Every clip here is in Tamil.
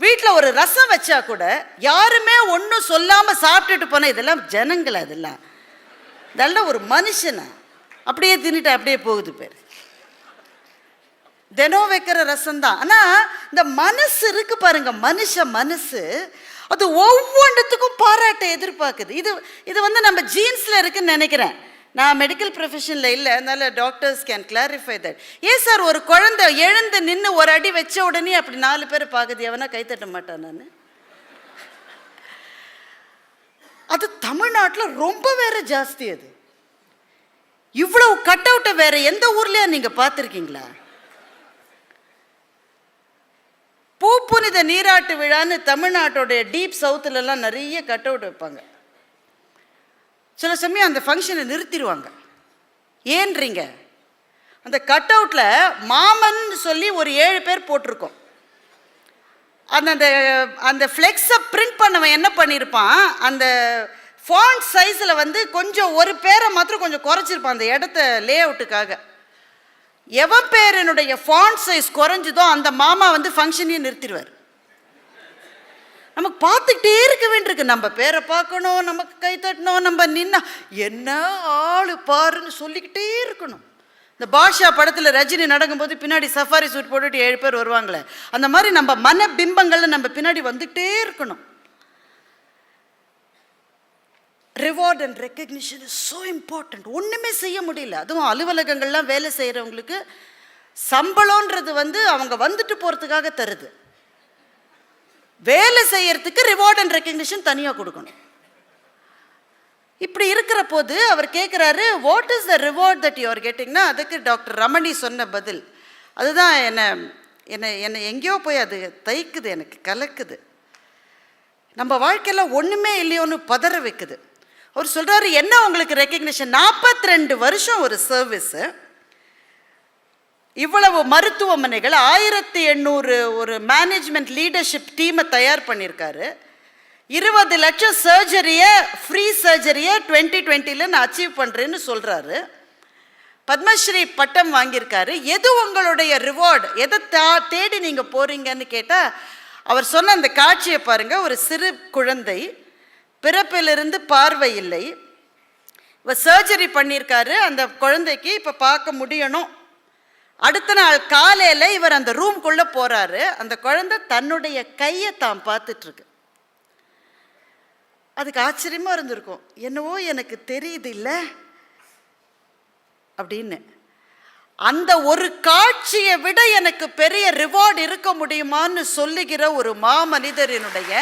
வீட்டில் ஒரு ரசம் வச்சா கூட யாருமே ஒன்றும் சொல்லாமல் சாப்பிட்டுட்டு போன இதெல்லாம் ஜனங்கள், இதெல்லாம் ஒரு மனுஷனை அப்படியே தின்னுட்டு அப்படியே போகுது பேர். தினம் வைக்கிற ரசம் தான். ஆனால் இந்த மனசு இருக்கு பாருங்க, மனசு அது ஒவ்வொன்றுத்துக்கும் பாராட்டை எதிர்பார்க்குது. இது நம்ம ஜீன்ஸில் இருக்குன்னு நினைக்கிறேன். நான் மெடிக்கல் ப்ரொஃபஷனில் இல்லை, அதனால டாக்டர்ஸ் கேன் கிளாரிஃபை தட். ஏன் சார் ஒரு குழந்தை எழுந்து நின்று ஒரு அடி வச்ச உடனே அப்படி 4 பேர் பார்க்குது, எவனா கைத்தட்ட மாட்டான்? நான் அது தமிழ்நாட்டில் ரொம்ப வேற ஜாஸ்தி. அது இவ்வளவு கட் அவுட்டை வேற எந்த ஊர்லயா நீங்க பார்த்துருக்கீங்களா? பூப்புனித நீராட்டு விழான்னு தமிழ்நாட்டோடைய டீப் சவுத்துலலாம் நிறைய கட் அவுட் வைப்பாங்க. சில சமயம் அந்த ஃபங்க்ஷனை நிறுத்திடுவாங்க. ஏன்றீங்க, அந்த கட் அவுட்டில் மாமன் சொல்லி ஒரு 7 பேர் போட்டிருக்கோம். அந்த அந்த ஃப்ளெக்ஸை பிரிண்ட் பண்ணவன் என்ன பண்ணியிருப்பான், அந்த ஃபாண்ட் சைஸில் கொஞ்சம் ஒரு பேரை மாத்திரம் கொஞ்சம் குறைச்சிருப்பான் அந்த இடத்த லே அவுட்டுக்காக. எவன் பேரனுடைய ஃபாண்ட் சைஸ் குறைஞ்சதோ அந்த மாமா ஃபங்க்ஷனையும் நிறுத்திடுவார். நமக்கு பார்த்துக்கிட்டே இருக்க வேண்டியிருக்கு. நம்ம பேரை பார்க்கணும், நமக்கு கை தட்டணும், நம்ம நின்னா என்ன ஆளு பாருன்னு சொல்லிக்கிட்டே இருக்கணும். இந்த பாஷா படத்தில் ரஜினி நடக்கும்போது பின்னாடி சஃபாரி சூட் போட்டுட்டு 7 பேர் வருவாங்களே, அந்த மாதிரி நம்ம மன பிம்பங்கள்ல நம்ம பின்னாடி வந்துகிட்டே இருக்கணும். Reward and recognition is so important. ஒன்றுமே செய்ய முடியல. அதுவும் அலுவலகங்கள்லாம் வேலை செய்கிறவங்களுக்கு சம்பளம்ன்றது அவங்க வந்துட்டு போகிறதுக்காக தருது. வேலை செய்யறதுக்கு ரிவார்ட் அண்ட் ரெக்கக்னிஷன் தனியாக கொடுக்கணும். இப்படி இருக்கிற போது அவர் கேட்குறாரு, what is the reward that you are கெட்டிங்னா, அதுக்கு டாக்டர் ரமணி சொன்ன பதில் அதுதான் என்னை எங்கேயோ போய் அது தைக்குது, எனக்கு கலக்குது. நம்ம வாழ்க்கையில் ஒன்றுமே இல்லையோன்னு பதற வைக்குது. அவர் சொல்கிறாரு, என்ன உங்களுக்கு ரெக்கக்னிஷன்? 42 வருஷம் ஒரு சர்வீஸு, இவ்வளவு மருத்துவமனைகள், 1800 ஒரு மேனேஜ்மெண்ட் லீடர்ஷிப் டீமை தயார் பண்ணியிருக்காரு. 20 லட்சம் சர்ஜரியை, ஃப்ரீ சர்ஜரியை 2020 நான் அச்சீவ் பண்ணுறேன்னு சொல்கிறாரு. பத்மஸ்ரீ பட்டம் வாங்கியிருக்காரு. எது உங்களுடைய ரிவார்டு? எதை தேடி நீங்கள் போகிறீங்கன்னு கேட்டால் அவர் சொன்ன அந்த காட்சியை பாருங்கள். ஒரு சிறு குழந்தை, பிறப்பிலிருந்து பார்வை இல்லை, இவர் சர்ஜரி பண்ணியிருக்காரு. அந்த குழந்தைக்கு இப்போ பார்க்க முடியணும். அடுத்த நாள் காலையில் இவர் அந்த ரூம்குள்ளே போகிறாரு. அந்த குழந்தை தன்னுடைய கையை தான் பார்த்துட்ருக்கு. அதுக்கு ஆச்சரியமாக இருந்திருக்கும், என்னவோ எனக்கு தெரியுது இல்லை அப்படின்னு. அந்த ஒரு காட்சியை விட எனக்கு பெரிய ரிவார்டு இருக்க முடியுமான்னு சொல்லுகிற ஒரு மாமனிதரினுடைய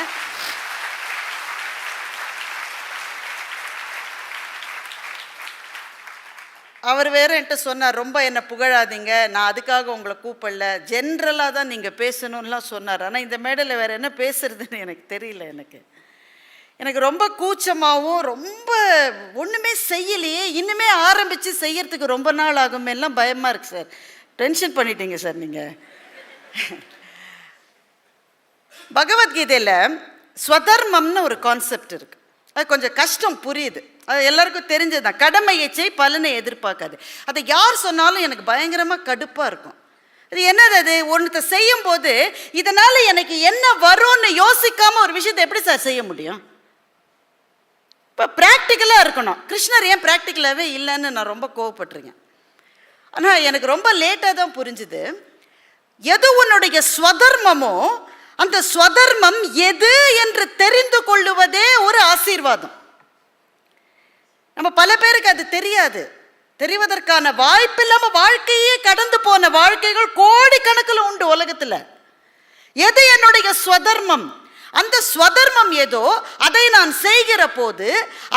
அவர் வேறு என்கிட்ட சொன்னார், ரொம்ப என்னை புகழாதீங்க, நான் அதுக்காக உங்களை கூப்பிடல, ஜென்ரலாக தான் நீங்கள் பேசணும்லாம் சொன்னார். ஆனால் இந்த மேடையில் வேறு என்ன பேசுறதுன்னு எனக்கு தெரியல. எனக்கு ரொம்ப கூச்சமாகவும், ரொம்ப ஒன்றுமே செய்யலையே, இன்னுமே ஆரம்பித்து செய்யறதுக்கு ரொம்ப நாள் ஆகும் எல்லாம் பயமாக இருக்குது சார். டென்ஷன் பண்ணிட்டீங்க சார் நீங்கள். பகவத்கீதையில் ஸ்வதர்மம்னு ஒரு கான்செப்ட் இருக்குது. அது கொஞ்சம் கஷ்டம், புரியுது, அது எல்லாருக்கும் தெரிஞ்சது தான். கடமையை செய், பலனை எதிர்பார்க்காது. அதை யார் சொன்னாலும் எனக்கு பயங்கரமாக கடுப்பாக இருக்கும். இது என்னது? அது ஒன்றத்தை செய்யும் போது இதனால் எனக்கு என்ன வரும்னு யோசிக்காமல் ஒரு விஷயத்தை எப்படி சார் செய்ய முடியும்? இப்போ ப்ராக்டிக்கலாக இருக்கணும். கிருஷ்ணர் ஏன் ப்ராக்டிக்கலாகவே இல்லைன்னு நான் ரொம்ப கோவப்பட்டிருக்கேன். ஆனால் எனக்கு ரொம்ப லேட்டாக தான் புரிஞ்சுது, எது உன்னுடைய ஸ்வதர்மமோ அந்த ஸ்வதர்மம் எது என்று தெரிந்து கொள்ளுவதே ஒரு ஆசீர்வாதம். நம்ம பல பேருக்கு அது தெரியாது. தெரிவதற்கான வாய்ப்பு இல்லாமல் வாழ்க்கையே கடந்து போன வாழ்க்கைகள் கோடிக்கணக்கில் உண்டு உலகத்தில். எது என்னுடைய ஸ்வதர்மம்? அந்த ஸ்வதர்மம் ஏதோ அதை நான் செய்கிற போது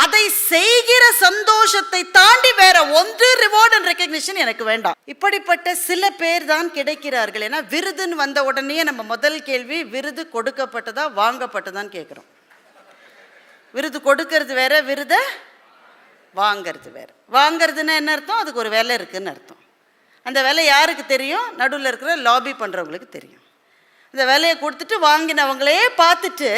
அதை செய்கிற சந்தோஷத்தை தாண்டி வேற ஒன்று ரிவார்ட் அண்ட் ரெக்கக்னிஷன் எனக்கு வேண்டாம். இப்படிப்பட்ட சில பேர் தான் கிடைக்கிறார்கள். ஏன்னா விருதுன்னு வந்த உடனே நம்ம முதல் கேள்வி, விருது கொடுக்கப்பட்டதா வாங்கப்பட்டதான்னு கேட்குறோம். விருது கொடுக்கறது வேற, விருதை வாங்கிறது வேற. வாங்கிறதுன்னா என்ன அர்த்தம்? அதுக்கு ஒரு வேலை இருக்குன்னு அர்த்தம். அந்த வேலை யாருக்கு தெரியும்? நடுவில் இருக்கிற லாபி பண்ணுறவங்களுக்கு தெரியும். இந்த வேலையை கொடுத்துட்டு வாங்கினவங்களே பார்த்துட்டு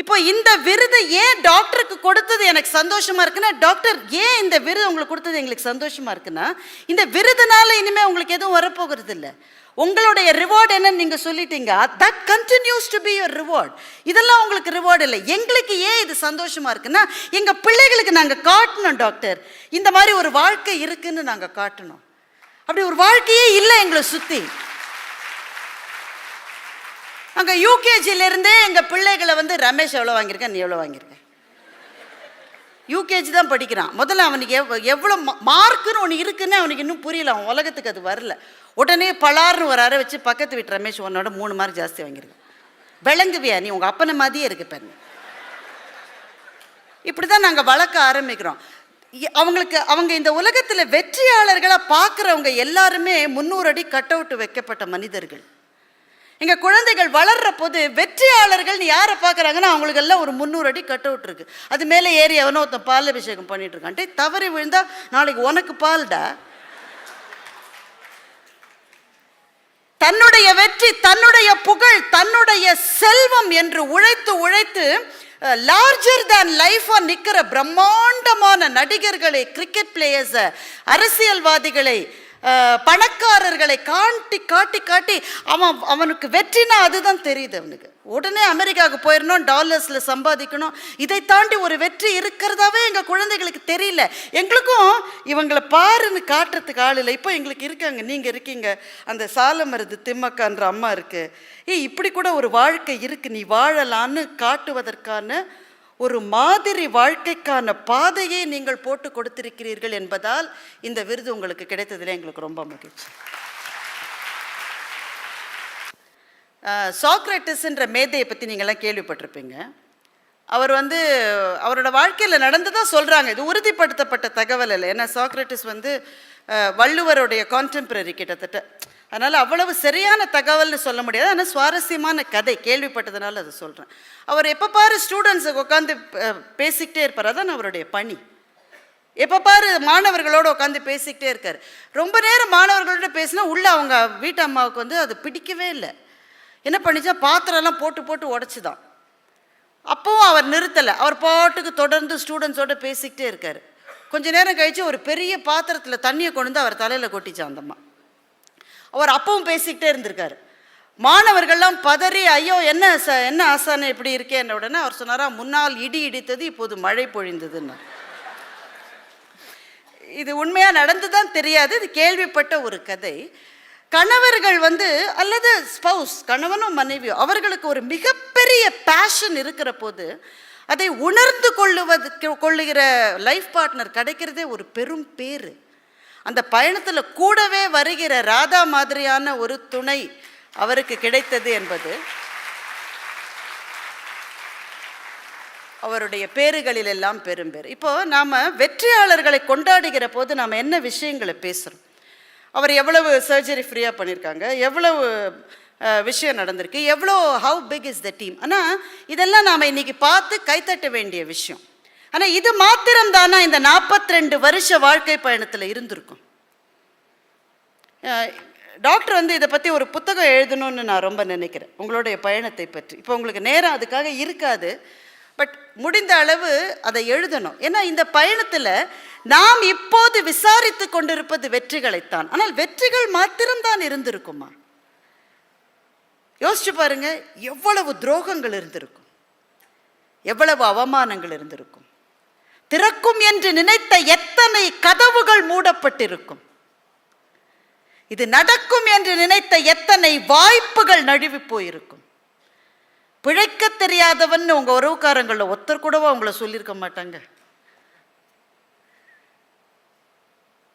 இப்போ இந்த விருது ஏன் டாக்டருக்கு கொடுத்தது எனக்கு சந்தோஷமா இருக்குன்னா, டாக்டர் ஏன் இந்த விருது உங்களுக்கு கொடுத்தது எங்களுக்கு சந்தோஷமா இருக்குன்னா, இந்த விருதுனால இனிமே உங்களுக்கு எதுவும் வரப்போகிறது இல்லை. உங்களுடைய ரிவார்டு என்னன்னு நீங்க சொல்லிட்டீங்க. That continues to be your reward. இதெல்லாம் உங்களுக்கு ரிவார்டு இல்லை. எங்களுக்கு ஏன் இது சந்தோஷமா இருக்குன்னா, எங்க பிள்ளைகளுக்கு நாங்க காட்டணும் டாக்டர், இந்த மாதிரி ஒரு வாழ்க்கை இருக்குன்னு நாங்க காட்டணும். அப்படி ஒரு வாழ்க்கையே இல்லை எங்களை சுத்தி. அங்கே யூகேஜிலேருந்தே எங்கள் பிள்ளைகளை வந்து ரமேஷ் எவ்வளோ வாங்கியிருக்க, நீ எவ்வளோ வாங்கியிருக்க, யூகேஜி தான் படிக்கிறான். முதல்ல அவனுக்கு எவ்வளோ மார்க்குன்னு ஒன்று இருக்குன்னு அவனுக்கு இன்னும் புரியல, அவன் உலகத்துக்கு அது வரல. உடனே பலார்னு ஒரு அறை வச்சு பக்கத்து வீட்டு ரமேஷ் உன்னோட 3 மார்க் ஜாஸ்தி வாங்கியிருக்க, விளங்குவியா நீ, உங்கள் அப்பனை மாதிரியே இருக்கு பெண். இப்படி தான் நாங்கள் வளர்க்க ஆரம்பிக்கிறோம். அவங்க இந்த உலகத்தில் வெற்றியாளர்களாக பார்க்குறவங்க எல்லாருமே 300 அடி கட் அவுட் வைக்கப்பட்ட மனிதர்கள். எங்கள் குழந்தைகள் வளர்ற போது வெற்றியாளர்கள் யாரை பார்க்குறாங்கன்னா அவங்களுக்கு எல்லாம் ஒரு 300 அடி கட் அவுட் இருக்கு. அது மேலே ஏறி அவனோ ஒருத்தன் பால் அபிஷேகம் பண்ணிட்டு இருக்கான்ட்டு தவறி விழுந்தா நாளைக்கு உனக்கு பால்டா. தன்னுடைய வெற்றி, தன்னுடைய புகழ், தன்னுடைய செல்வம் என்று உழைத்து உழைத்து லார்ஜர் தேன் லைஃபாக நிற்கிற பிரம்மாண்டமான நடிகர்களை, கிரிக்கெட் பிளேயர்ஸை, அரசியல்வாதிகளை, பணக்காரர்களை காட்டி காட்டி காட்டி அவனுக்கு வெற்றினா அதுதான் தெரியுது அவனுக்கு. உடனே அமெரிக்காவுக்கு போயிடணும், டாலர்ஸில் சம்பாதிக்கணும். இதை தாண்டி ஒரு வெற்றி இருக்கிறதாவே எங்கள் குழந்தைகளுக்கு தெரியல. எங்களுக்கும் இவங்களை பாருன்னு காட்டுறதுக்கு ஆள் இல்லை. இப்போ எங்களுக்கு இருக்காங்க, நீங்கள் இருக்கீங்க, அந்த சாலமருது திம்மக்கான்ற அம்மா இருக்கு, இப்படி கூட ஒரு வாழ்க்கை இருக்கு, நீ வாழலான்னு காட்டுவதற்கான ஒரு மாதிரி வாழ்க்கைக்கான பாதையை நீங்கள் போட்டு கொடுத்திருக்கிறீர்கள் என்பதால் இந்த விருது உங்களுக்கு கிடைத்ததில் எங்களுக்கு ரொம்ப மகிழ்ச்சி. சாக்ரட்டிஸ்ன்ற மேதையை பற்றி நீங்கள்லாம் கேள்விப்பட்டிருப்பீங்க. அவர் வந்து அவரோட வாழ்க்கையில் நடந்ததாக சொல்கிறாங்க. இது உறுதிப்படுத்தப்பட்ட தகவல் இல்லை. ஏன்னா சாக்ரட்டிஸ் வந்து வள்ளுவருடைய கான்டெம்பரரி கிட்டத்தட்ட, அதனால் அவ்வளவு சரியான தகவல்னு சொல்ல முடியாது. ஆனால் சுவாரஸ்யமான கதை கேள்விப்பட்டதுனால அதை சொல்கிறேன். அவர் எப்போ பாரு ஸ்டூடெண்ட்ஸுக்கு உட்காந்து பேசிக்கிட்டே இருப்பார், அதான் அவருடைய பணி. எப்போ பாரு மாணவர்களோடு உட்காந்து பேசிக்கிட்டே இருக்கார். ரொம்ப நேரம் மாணவர்களோட பேசினா உள்ள அவங்க வீட்டு அம்மாவுக்கு வந்து அது பிடிக்கவே இல்லை. என்ன பண்ணிச்சா பாத்திரம்லாம் போட்டு போட்டு உடச்சிதான். அப்போவும் அவர் நிறுத்தலை, அவர் பாட்டுக்கு தொடர்ந்து ஸ்டூடெண்ட்ஸோடு பேசிக்கிட்டே இருக்கார். கொஞ்சம் நேரம் கழித்து ஒரு பெரிய பாத்திரத்தில் தண்ணியை கொண்டு வந்து அவர் தலையில் கொட்டிச்சான் அந்தம்மா. அவர் அப்பவும் பேசிக்கிட்டே இருந்திருக்காரு. மாணவர்கள்லாம் பதறி, ஐயோ என்ன என்ன ஆசானே இப்படி இருக்கேன் உடனே அவர் சொன்னாரா, முன்னால் இடி இடித்தது இப்போது மழை பொழிந்ததுன்னு. இது உண்மையாக நடந்துதான் தெரியாது, இது கேள்விப்பட்ட ஒரு கதை. கணவர்கள் வந்து அல்லது ஸ்பவுஸ், கணவனும் மனைவியோ, அவர்களுக்கு ஒரு மிகப்பெரிய பேஷன் இருக்கிற போது அதை உணர்ந்து கொள்ளுகிற லைஃப் பார்ட்னர் கிடைக்கிறதே ஒரு பெரும் பேரு. அந்த பயணத்தில் கூடவே வருகிற ராதா மாதிரியான ஒரு துணை அவருக்கு கிடைத்தது என்பது அவருடைய பேறுகளில் எல்லாம் பெரும்பேறு. இப்போ நாம் வெற்றியாளர்களை கொண்டாடுகிற போது நாம் என்ன விஷயங்களை பேசுகிறோம்? அவர் எவ்வளவு சர்ஜரி ஃப்ரீயாக பண்ணியிருக்காங்க, எவ்வளவு விஷயம் நடந்திருக்கு, எவ்வளோ how big is the team. ஆனால் இதெல்லாம் நாம் இன்னைக்கு பார்த்து கைத்தட்ட வேண்டிய விஷயம். ஆனால் இது மாத்திரம்தானா இந்த 42 வருஷ வாழ்க்கை பயணத்தில் இருந்திருக்கும்? டாக்டர் வந்து இதை பற்றி ஒரு புத்தகம் எழுதணும்னு நான் ரொம்ப நினைக்கிறேன், உங்களுடைய பயணத்தை பற்றி. இப்போ உங்களுக்கு நேரம் அதுக்காக இருக்காது, பட் முடிந்த அளவு அதை எழுதணும். ஏன்னா இந்த பயணத்தில் நாம் இப்போது விசாரித்து கொண்டிருப்பது வெற்றிகளைத்தான். ஆனால் வெற்றிகள் மாத்திரம்தான் இருந்திருக்குமா? யோசிச்சு பாருங்க, எவ்வளவு துரோகங்கள் இருந்திருக்கும், எவ்வளவு அவமானங்கள் இருந்திருக்கும், திறக்கும் என்று நினைத்த எத்தனை கதவுகள் மூடப்பட்டிருக்கும், இது நடக்கும் என்று நினைத்த எத்தனை வாய்ப்புகள் நழுவி போயிருக்கும். பிழைக்க தெரியாதவன் உங்க உறவுக்காரங்கள ஒருத்தர் கூடவா உங்களை சொல்லியிருக்க மாட்டாங்க.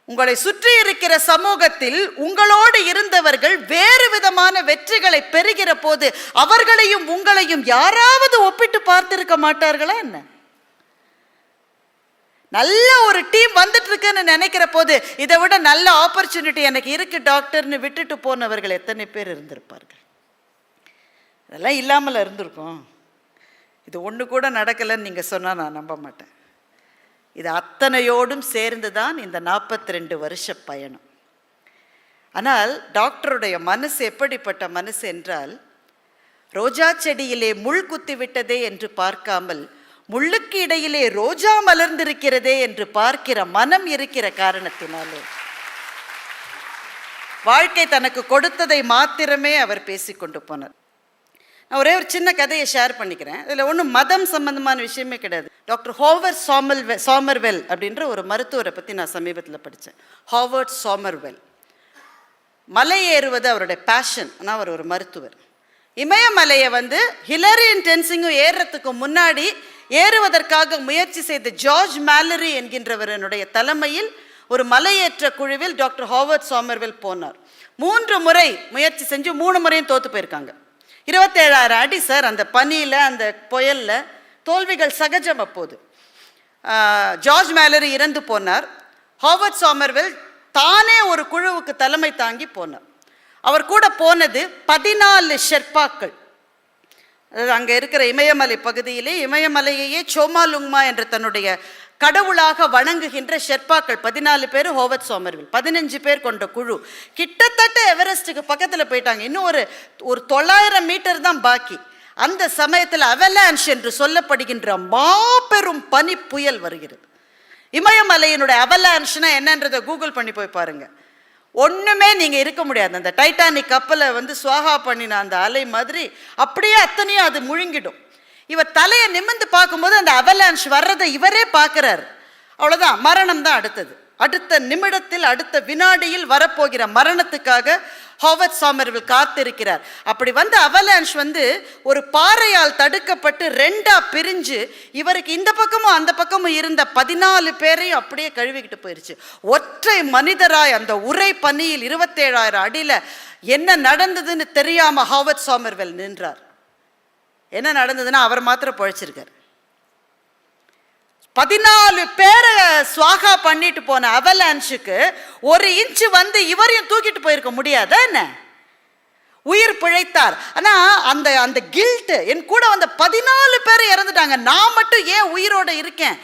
உங்களை சுற்றி இருக்கிற சமூகத்தில் உங்களோடு இருந்தவர்கள் வேறு விதமான வெற்றிகளை பெறுகிற போது அவர்களையும் உங்களையும் யாராவது ஒப்பிட்டு பார்த்திருக்க மாட்டார்களா என்ன? நல்ல ஒரு டீம் வந்துட்டு இருக்குன்னு நினைக்கிற போது இதை விட நல்ல ஆப்பர்ச்சுனிட்டி எனக்கு இருக்கு டாக்டர்னு விட்டுட்டு போனவர்கள் எத்தனை பேர் இருந்திருப்பார்கள்? இதெல்லாம் இல்லாமல் இருந்திருக்கும். இது ஒன்று கூட நடக்கலைன்னு நீங்கள் சொன்னால் நான் நம்ப மாட்டேன். இது அத்தனையோடும் சேர்ந்து தான் இந்த 42 வருஷ பயணம். ஆனால் டாக்டருடைய மனசு எப்படிப்பட்ட மனசு என்றால், ரோஜா செடியிலே முள் குத்தி விட்டதே என்று பார்க்காமல் முள்ளுக்கு இடையிலே ரோஜா மலர்ந்திருக்கிறதே என்று பார்க்கிற மனம் இருக்கிற காரணத்தினாலே வாழ்க்கை தனக்கு கொடுத்ததை மாத்திரமே அவர் பேசிக்கொண்டு போனார். நான் ஒரே ஒரு சின்ன கதையை ஷேர் பண்ணிக்கிறேன். இதில் ஒன்றும் மதம் சம்பந்தமான விஷயமே கிடையாது. டாக்டர் ஹோவர்ட் சாமர்வெல் அப்படின்ற ஒரு மருத்துவரை பற்றி நான் சமீபத்தில் படித்தேன். ஹோவர்ட் சாமர்வெல். மலை ஏறுவது அவருடைய பேஷன். ஆனால் அவர் ஒரு மருத்துவர். இமயமலையை ஹிலரியன் டென்சிங்கும் ஏறுறதுக்கு முன்னாடி ஏறுவதற்காக முயற்சி செய்த ஜார்ஜ் மேலரி என்கின்றவரனுடைய தலைமையில் ஒரு மலையேற்ற குழுவில் டாக்டர் ஹோவர்ட் சாமர்வெல் போனார். 3 முறை முயற்சி செஞ்சு 3 முறையும் தோற்று போயிருக்காங்க. 27,000 அடி சார், அந்த பனியில் அந்த புயலில் தோல்விகள் சகஜம். அப்போது ஜார்ஜ் மேலரி இறந்து போனார். ஹோவர்ட் சாமர்வெல் தானே ஒரு குழுவுக்கு தலைமை தாங்கி போனார். அவர் கூட போனது 14 ஷெர்பாக்கள். அதாவது அங்கே இருக்கிற இமயமலை பகுதியிலே இமயமலையையே சோமாலுங்மா என்ற தன்னுடைய கடவுளாக வணங்குகின்ற ஷெர்பாக்கள் 14 பேர். ஹோவர்ட் சாமர்வெல் 15 பேர் கொண்ட குழு. கிட்டத்தட்ட எவரெஸ்ட்டுக்கு பக்கத்தில் போயிட்டாங்க. இன்னும் ஒரு 900 மீட்டர் தான் பாக்கி. அந்த சமயத்தில் அவலான்ஷ் என்று சொல்லப்படுகின்ற மாபெரும் பனி புயல் வருகிறது. இமயமலையினுடைய அவலான்ஷ்னா என்னன்றதை கூகுள் பண்ணி போய் பாருங்க. ஒன்றுமே நீங்கள் இருக்க முடியாது. அந்த டைட்டானிக் கப்பலை சுவாகா பண்ணின அந்த அலை மாதிரி அப்படியே அத்தனையும் அது முழுங்கிடும். இவர் தலையை நிமிர்ந்து பார்க்கும்போது அந்த அவலான்ஷ் வர்றதை இவரே பார்க்குறாரு. அவ்வளோதான், மரணம் தான் அடுத்தது. அடுத்த நிமிடத்தில் அடுத்த வினாடியில் வரப்போகிற மரணத்துக்காக ஹோவர்ட் சாமர்வெல் காத்திருக்கிறார். அப்படி அவலான்ஷ் ஒரு பாறையால் தடுக்கப்பட்டு 2ஆ பிரிஞ்சு இவருக்கு இந்த பக்கமும் அந்த பக்கமும் இருந்த 14 பேரையும் அப்படியே கழுவிக்கிட்டு போயிருச்சு. ஒற்றை மனிதராய் அந்த உரை பனியில் 27,000 அடியில் என்ன நடந்ததுன்னு தெரியாம ஹோவர்ட் சாமர்வெல் நின்றார். என்ன நடந்ததுன்னா அவர் மாத்திரம் பழிச்சிருக்கார். 14 பேரை சுவாகா பண்ணிட்டு போன அவலான்ஷுக்கு 1 இன்ச்சு இவரையும் தூக்கிட்டு போயிருக்க முடியாத என்ன? உயிர் பிழைத்தார். ஆனா அந்த கில்ட், என் கூட 14 பேர் இறந்துட்டாங்க, நான் மட்டும் ஏன் உயிரோட இருக்கேன்,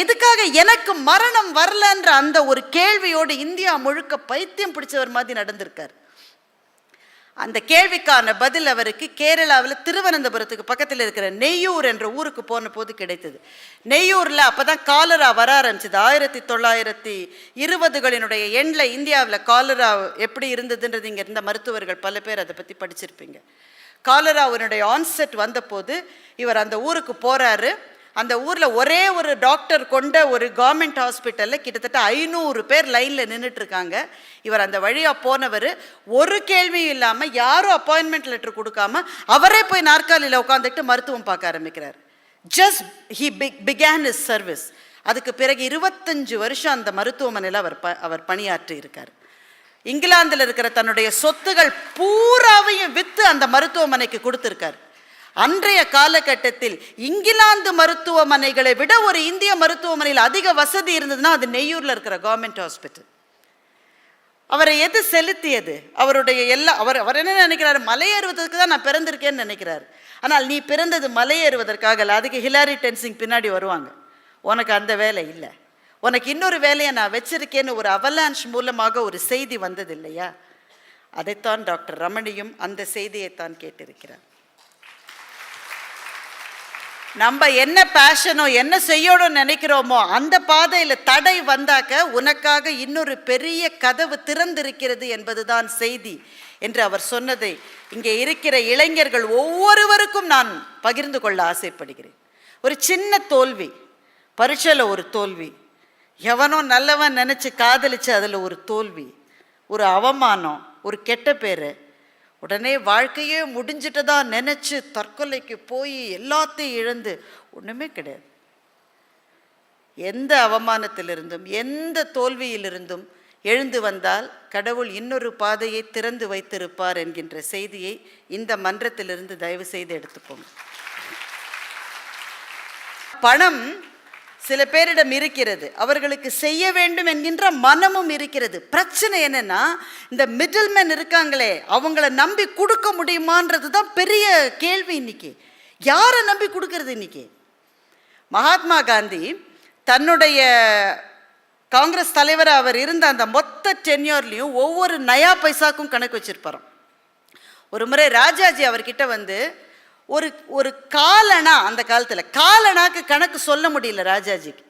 எதுக்காக எனக்கு மரணம் வரலன்ற அந்த ஒரு கேள்வியோடு இந்தியா முழுக்க பைத்தியம் பிடிச்சவர் மாதிரி நடந்திருக்கார். அந்த கேள்விக்கான பதில் அவருக்கு கேரளாவில் திருவனந்தபுரத்துக்கு பக்கத்தில் இருக்கிற நெய்யூர் என்ற ஊருக்கு போன போது கிடைத்தது. நெய்யூரில் அப்போ தான் காலரா வர ஆரம்பிச்சது. 1920களினுடைய எண்ணில் இந்தியாவில் காலரா எப்படி இருந்ததுன்றது இங்கே இருந்த மருத்துவர்கள் பல பேர் அதை பற்றி படிச்சிருப்பீங்க. காலராவினுடைய ஆன்செட் வந்தபோது இவர் அந்த ஊருக்கு போகிறாரு. அந்த ஊரில் ஒரே ஒரு டாக்டர் கொண்ட ஒரு கவர்மெண்ட் ஹாஸ்பிட்டலில் கிட்டத்தட்ட 500 பேர் லைனில் நின்றுட்டுருக்காங்க. இவர் அந்த வழியாக போனவர் ஒரு கேள்வியும் இல்லாமல் யாரும் அப்பாயின்மெண்ட் லெட்டர் கொடுக்காம அவரே போய் நாற்காலியில் உட்காந்துட்டு மருத்துவம் பார்க்க ஆரம்பிக்கிறார். Just he began his service. அதுக்கு பிறகு 25 வருஷம் அந்த மருத்துவமனையில் அவர் பணியாற்றி இருக்கார். இங்கிலாந்தில் இருக்கிற தன்னுடைய சொத்துகள் பூராவையும் விற்று அந்த மருத்துவமனைக்கு கொடுத்துருக்கார். அன்றைய காலகட்டத்தில் இங்கிலாந்து மருத்துவமனைகளை விட ஒரு இந்திய மருத்துவமனையில் அதிக வசதி இருந்ததுன்னா அது நெய்யூரில் இருக்கிற கவர்மெண்ட் ஹாஸ்பிட்டல். அவரை எது செலுத்தியது? அவருடைய அவர் என்ன நினைக்கிறாரு, மலையேறுவதற்கு தான் நான் பிறந்திருக்கேன்னு நினைக்கிறாரு. ஆனால் நீ பிறந்தது மலையேறுவதற்காக இல்லை, அதுக்கு ஹிலாரி டென்சிங் பின்னாடி வருவாங்க. உனக்கு அந்த வேலை இல்லை, உனக்கு இன்னொரு வேலையை நான் வச்சிருக்கேன்னு ஒரு அவலான்ஷ் மூலமாக ஒரு செய்தி வந்தது இல்லையா? அதைத்தான் டாக்டர் ரமணியும் அந்த செய்தியைத்தான் கேட்டிருக்கிறார். நம்ம என்ன பேஷனோ என்ன செய்யணும்னு நினைக்கிறோமோ அந்த பாதையில் தடை வந்தாக்க உனக்காக இன்னொரு பெரிய கதவு திறந்திருக்கிறது என்பதுதான் செய்தி என்று அவர் சொன்னதை இங்கே இருக்கிற இளைஞர்கள் ஒவ்வொருவருக்கும் நான் பகிர்ந்து கொள்ள ஆசைப்படுகிறேன். ஒரு சின்ன தோல்வி, பரீட்சையில் ஒரு தோல்வி, எவனோ நல்லவன் நினச்சி காதலிச்சு அதில் ஒரு தோல்வி, ஒரு அவமானம், ஒரு கெட்ட பேர், உடனே வாழ்க்கையே முடிஞ்சிட்டு தான் நினச்சி தற்கொலைக்கு போய் எல்லாத்தையும் இழந்து ஒன்றுமே கிடையாது. எந்த அவமானத்திலிருந்தும் எந்த தோல்வியிலிருந்தும் எழுந்து வந்தால் கடவுள் இன்னொரு பாதையை திறந்து வைத்திருப்பார் என்கின்ற செய்தியை இந்த மன்றத்திலிருந்து தயவு செய்து எடுத்துப்போம். பணம் சில பேரிடம் இருக்கிறது, அவர்களுக்கு செய்ய வேண்டும் என்கின்ற மனமும் இருக்கிறது. பிரச்சனை என்னன்னா இந்த மிடில்மேன் இருக்காங்களே, அவங்கள நம்பி கொடுக்க முடியுமான்றது தான் பெரிய கேள்வி. இன்னைக்கு யாரை நம்பி கொடுக்கறது? இன்னைக்கு மகாத்மா காந்தி தன்னுடைய காங்கிரஸ் தலைவர் அவர் இருந்த அந்த மொத்த டென்யூர்லையும் ஒவ்வொரு நயா பைசாக்கும் கணக்கு வச்சிருப்பாராம். ஒரு முறை ராஜாஜி அவர்கிட்ட வந்து ஒரு ஒரு காலனா, அந்த காலத்தில் காலனாக்கு கணக்கு சொல்ல முடியல ராஜாஜிக்கு.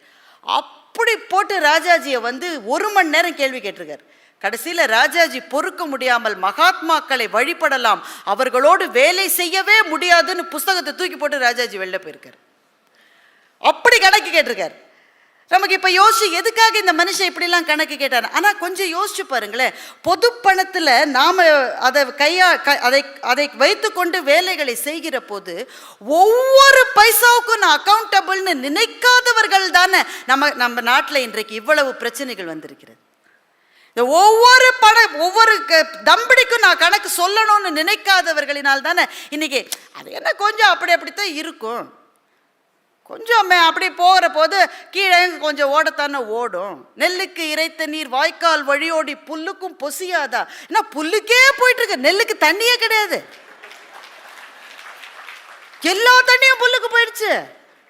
அப்படி போட்டு ராஜாஜியை வந்து 1 மணி நேரம் கேள்வி கேட்டிருக்காரு. கடைசியில் ராஜாஜி பொறுக்க முடியாமல் மகாத்மாக்களை வழிபடலாம், அவர்களோடு வேலை செய்யவே முடியாதுன்னு புஸ்தகத்தை தூக்கி போட்டு ராஜாஜி வெளில போயிருக்காரு. அப்படி கணக்கு கேட்டிருக்காரு. நமக்கு இப்போ யோசிச்சு எதுக்காக இந்த மனுஷன் இப்படிலாம் கணக்கு கேட்டார். ஆனால் கொஞ்சம் யோசிச்சு பாருங்களேன், பொது பணத்தில் நாம் அதை அதை வைத்து கொண்டு வேலைகளை செய்கிற போது ஒவ்வொரு பைசாவுக்கும் நான் அக்கௌண்டபிள்னு நினைக்காதவர்கள் தானே நம்ம நாட்டில் இன்றைக்கு இவ்வளவு பிரச்சனைகள் வந்திருக்கிறது. இந்த ஒவ்வொரு தம்படிக்கும் நான் கணக்கு சொல்லணும்னு நினைக்காதவர்களினால் தானே இன்னைக்கு அது என்ன கொஞ்சம் அப்படித்தான் இருக்கும். கொஞ்சம் அப்படி போகிற போது கீழே கொஞ்சம் ஓடத்தானே ஓடும். நெல்லுக்கு இறைத்த நீர் வாய்க்கால் வழியோடி புல்லுக்கும் பொசியாதா? ஏன்னா புல்லுக்கே போயிட்டு இருக்கு, நெல்லுக்கு தண்ணியே கிடையாது. எல்லா தண்ணியும் புல்லுக்கு போயிடுச்சு,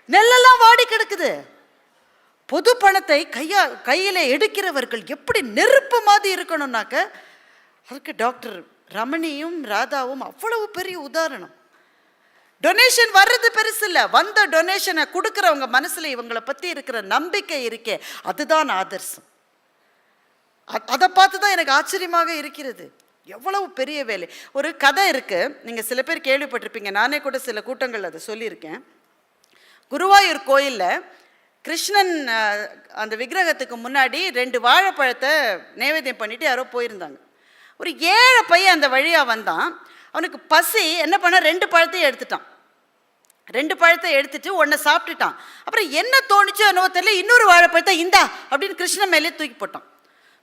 நெல்லெல்லாம் வாடி கிடக்குது. பொது பணத்தை கையில் எடுக்கிறவர்கள் எப்படி நெருப்பு மாதிரி இருக்கணும்னாக்க அதுக்கு டாக்டர் ரமணியும் ராதாவும் அவ்வளவு பெரிய உதாரணம். டொனேஷன் வர்றது பெருசு இல்லை, வந்த டொனேஷனை கொடுக்குறவங்க மனசில் இவங்களை பற்றி இருக்கிற நம்பிக்கை இருக்கே, அதுதான் ஆதர்சம். அதை பார்த்து தான் எனக்கு ஆச்சரியமாக இருக்கிறது. எவ்வளவு பெரிய வேலை. ஒரு கதை இருக்குது, நீங்கள் சில பேர் கேள்விப்பட்டிருப்பீங்க, நானே கூட சில கூட்டங்கள் அதை சொல்லியிருக்கேன். குருவாயூர் கோயிலில் கிருஷ்ணன் அந்த விக்கிரகத்துக்கு முன்னாடி 2 வாழைப்பழத்தை நைவேத்தியம் பண்ணிட்டு யாரோ போயிருந்தாங்க. ஒரு 7 பையன் அந்த வழியாக வந்தான். அவனுக்கு பசி, என்ன பண்ண 2 பழத்தையும் எடுத்துட்டான். 2 பழத்தை எடுத்துட்டு 1 சாப்பிட்டுட்டான். அப்புறம் என்ன தோணுச்சோ என்னவோ தெரியல, இன்னொரு வாழைப்பழத்தை இந்தா அப்படின்னு கிருஷ்ணன் மேலே தூக்கி போட்டான்.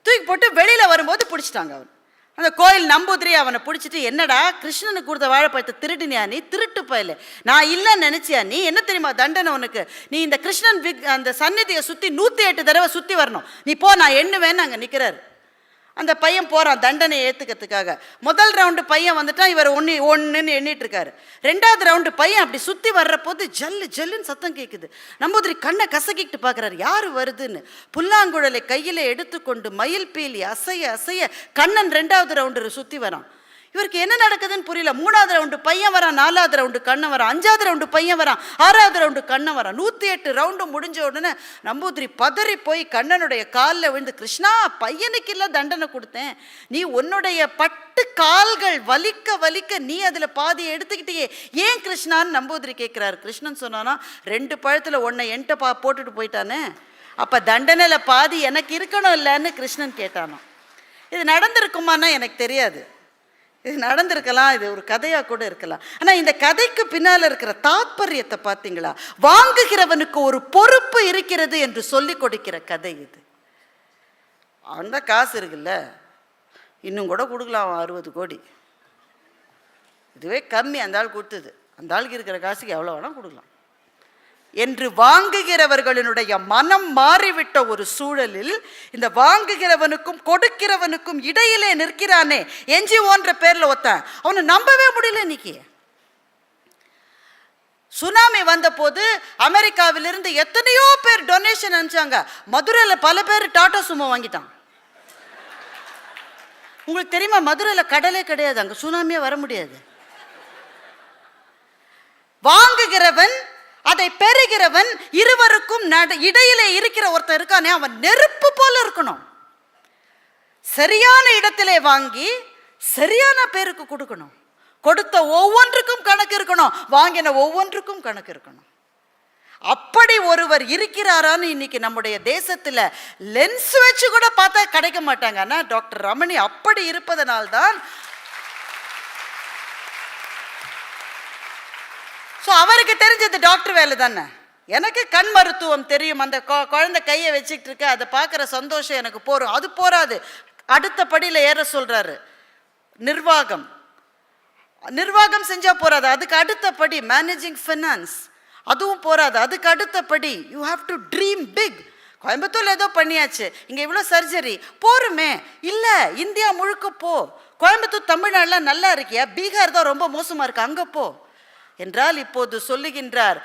தூக்கி போட்டு வெளியில் வரும்போது பிடிச்சிட்டாங்க. அவன் அந்த கோயில் நம்பூதிரி அவனை பிடிச்சிட்டு, என்னடா கிருஷ்ணனுக்கு கொடுத்த வாழைப்பழத்தை திருடினியா நீ? திருட்டு போயில, நான் இல்லைன்னு நினச்சியா நீ? என்ன தெரியுமா தண்டனை உனக்கு? நீ இந்த கிருஷ்ணன் அந்த சந்நிதியை சுற்றி 108 தடவை சுற்றி வரணும், நீ போ நான் எண்ணுவேன்னு அங்கே நிற்கிறாரு. அந்த பையன் போகிறான் தண்டனையை ஏற்றுக்கிறதுக்காக. முதல் ரவுண்டு பையன் வந்துட்டான், இவர் ஒன்றுன்னு எண்ணிட்டு இருக்காரு. 2வது ரவுண்டு பையன் அப்படி சுற்றி வர்ற போது ஜல்லு ஜல்லுன்னு சத்தம் கேட்குது. நம்பூதிரி கண்ணை கசக்கிட்டு பார்க்குறாரு, யார் வருதுன்னு. புல்லாங்குழலை கையில் எடுத்துக்கொண்டு மயில் பீலி அசைய அசைய கண்ணன் 2வது ரவுண்டு சுற்றி வரான். இவருக்கு என்ன நடக்குதுன்னு புரியல. 3வது ரவுண்டு பையன் வரான், 4வது ரவுண்டு கண்ணன் வரான், 5வது ரவுண்டு பையன் வரான், 6வது ரவுண்டு கண்ணன் வரான். 108 ரவுண்டு முடிஞ்ச உடனே நம்பூதிரி பதறி போய் கண்ணனுடைய காலில் விழுந்து, கிருஷ்ணா பையனுக்கு இல்லை தண்டனை கொடுத்தேன், நீ உன்னுடைய பட்டு கால்கள் வலிக்க வலிக்க நீ அதில் பாதியை எடுத்துக்கிட்டே, ஏன் கிருஷ்ணான்னு நம்பூதிரி கேட்குறாரு. கிருஷ்ணன் சொன்னானா, 2 பழத்தில் 1 என்கிட்ட போட்டுட்டு போயிட்டானே, அப்போ தண்டனையில் பாதி எனக்கு இருக்கணும் இல்லைன்னு கிருஷ்ணன் கேட்டானோ. இது நடந்திருக்குமானா எனக்கு தெரியாது, இது நடந்திருக்கலாம், இது ஒரு கதையாக கூட இருக்கலாம். ஆனால் இந்த கதைக்கு பின்னால் இருக்கிற தாற்பயத்தை பார்த்தீங்களா? வாங்குகிறவனுக்கு ஒரு பொறுப்பு இருக்கிறது என்று சொல்லி கொடுக்கிற கதை இது. அவன் தான் காசு இருக்குல்ல, இன்னும் கூட கொடுக்கலாம் 60 கோடி, இதுவே கம்மி அந்த ஆள் கொடுத்தது, அந்த ஆளுக்கு இருக்கிற காசுக்கு எவ்வளோ வேணால் கொடுக்கலாம் என்று வாங்குகிறவர்களினுடைய மனம் மாறிவிட்ட ஒரு சூழலில் இந்த வாங்குகிறவனுக்கும் கொடுக்கிறவனுக்கும் இடையிலே நிற்கிறானே என்ஜிஓன்ற பேர்ல ஒருத்தன், அவனை நம்பவே முடியல. இன்னைக்கு சுனாமி வந்த போது அமெரிக்காவிலிருந்து எத்தனையோ பேர் டொனேஷன் அனுப்பிச்சாங்க. மதுரையில் பல பேர் டாடா சுமோ வாங்கிட்டான். உங்களுக்கு தெரியுமா, மதுரையில் கடலே கிடையாது, அங்கே சுனாமியே வர முடியாது. வாங்குகிறவன் அதை பெறுகிறவன் இருவருக்கும் இடையிலே இருக்கிற ஒருத்தர் இருக்கானே, அவன் நெருப்பு போல இருக்கணும். சரியான இடத்திலே வாங்கி சரியான பேருக்கு கொடுக்கணும். கொடுத்த ஒவ்வொன்றுக்கும் கணக்கு இருக்கணும், வாங்கின ஒவ்வொன்றுக்கும் கணக்கு இருக்கணும். அப்படி ஒருவர் இருக்கிறாரான்னு இன்னைக்கு நம்முடைய தேசத்துல லென்ஸ் வச்சு கூட பார்த்தா கிடைக்க மாட்டாங்க. ஆனா டாக்டர் ரமணி அப்படி இருப்பதனால்தான் ஸோ அவருக்கு தெரிஞ்சது டாக்டர் வேலை தானே. எனக்கு கண் மருத்துவம் தெரியும், அந்த குழந்தை கையை வச்சுக்கிட்டு இருக்க அதை பார்க்குற சந்தோஷம் எனக்கு போகிறோம். அது போராது, அடுத்த படியில் ஏற சொல்கிறாரு. நிர்வாகம் செஞ்சால் போராது, அதுக்கு அடுத்த படி மேனேஜிங் ஃபைனான்ஸ், அதுவும் போராது, அதுக்கு அடுத்த படி you have to dream big. கோயம்புத்தூர்ல ஏதோ பண்ணியாச்சு, இங்கே இவ்வளோ சர்ஜரி போருமே, இல்லை இந்தியா முழுக்க போ. கோயம்புத்தூர் தமிழ்நாடுலாம் நல்லா இருக்கியா, பீகார் தான் ரொம்ப மோசமாக இருக்கு, அங்கே போ என்றால் இப்போது சொல்லுகின்றார்.